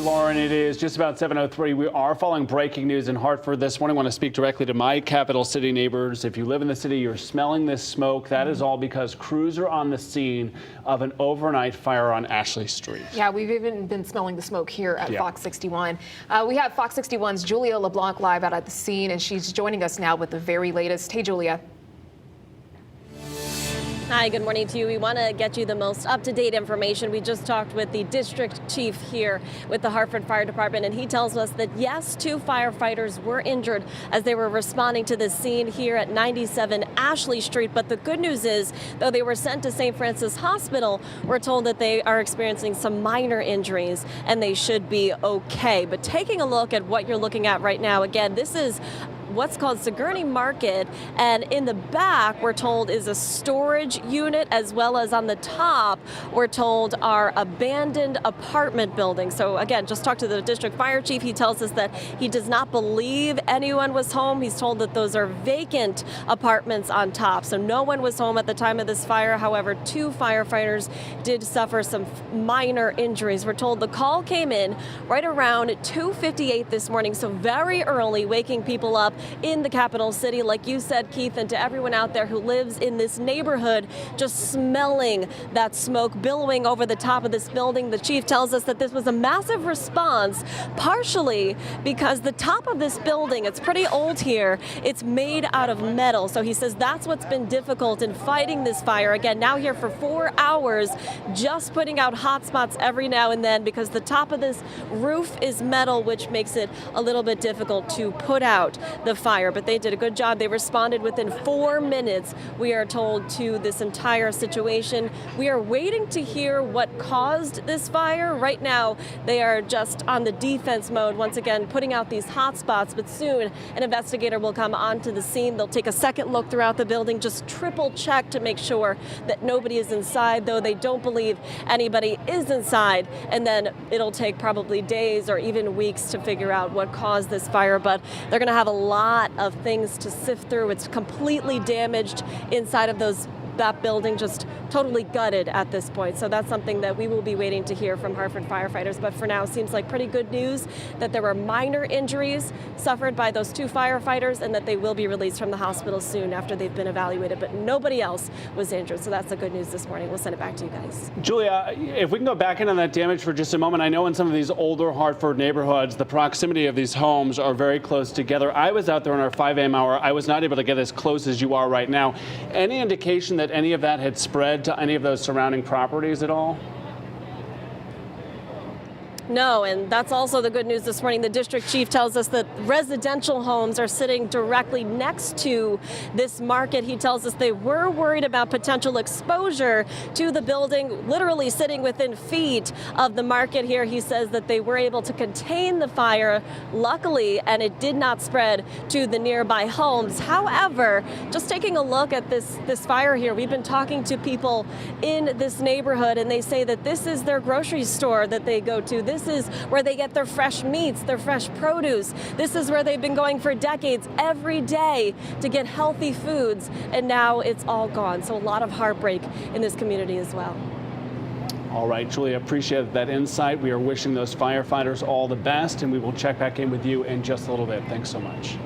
Lauren, it is just about 7:03. We are following breaking news in Hartford this morning. I want to speak directly to my capital city neighbors. If you live in the city, you're smelling this smoke. That is all because crews are on the scene of an overnight fire on Ashley Street. Yeah, we've even been smelling the smoke here at Fox 61. We have Fox 61's Julia LeBlanc live out at the scene, and she's joining us now with the very latest. Hey, Julia. Hi, good morning to you. We want to get you the most up-to-date information. We just talked with the district chief here with the Hartford Fire Department, and he tells us that yes, 2 firefighters were injured as they were responding to the scene here at 97 Ashley Street. But the good news is, though they were sent to St. Francis Hospital, we're told that they are experiencing some minor injuries and they should be okay. But taking a look at what you're looking at right now, again, this is what's called Sigourney Market, and in the back we're told is a storage unit, as well as on the top we're told are abandoned apartment buildings. So again, just talked to the district fire chief. He tells us that he does not believe anyone was home. He's told that those are vacant apartments on top, so no one was home at the time of this fire. However, 2 firefighters did suffer some minor injuries. We're told the call came in right around 2:58 this morning, so very early, waking people up in the capital city, like you said, Keith, and to everyone out there who lives in this neighborhood, just smelling that smoke billowing over the top of this building. The chief tells us that this was a massive response, partially because the top of this building, it's pretty old here, it's made out of metal. So he says that's what's been difficult in fighting this fire. Again, now here for 4 hours, just putting out hot spots every now and then because the top of this roof is metal, which makes it a little bit difficult to put out the fire. But they did a good job. They responded within 4 minutes, we are told, to this entire situation. We are waiting to hear what caused this fire. Right now, they are just on the defense mode, once again, putting out these hot spots. But soon, an investigator will come onto the scene. They'll take a second look throughout the building, just triple check to make sure that nobody is inside, though they don't believe anybody is inside. And then it'll take probably days or even weeks to figure out what caused this fire. But they're going to have a lot of things to sift through. It's completely damaged inside of that building, just totally gutted at this point. So that's something that we will be waiting to hear from Hartford firefighters. But for now, it seems like pretty good news that there were minor injuries suffered by those 2 firefighters and that they will be released from the hospital soon after they've been evaluated. But nobody else was injured. So that's the good news this morning. We'll send it back to you guys. Julia, if we can go back in on that damage for just a moment. I know in some of these older Hartford neighborhoods, the proximity of these homes are very close together. I was out there in our 5 a.m. hour. I was not able to get as close as you are right now. Any indication that any of that had spread to any of those surrounding properties at all? No, and that's also the good news this morning. The district chief tells us that residential homes are sitting directly next to this market. He tells us they were worried about potential exposure to the building, literally sitting within feet of the market here. He says that they were able to contain the fire, luckily, and it did not spread to the nearby homes. However, just taking a look at this fire here, we've been talking to people in this neighborhood, and they say that this is their grocery store that they go to. This is where they get their fresh meats, their fresh produce. This is where they've been going for decades, every day, to get healthy foods, and now it's all gone. So a lot of heartbreak in this community as well. All right, Julia, appreciate that insight. We are wishing those firefighters all the best, and we will check back in with you in just a little bit. Thanks so much.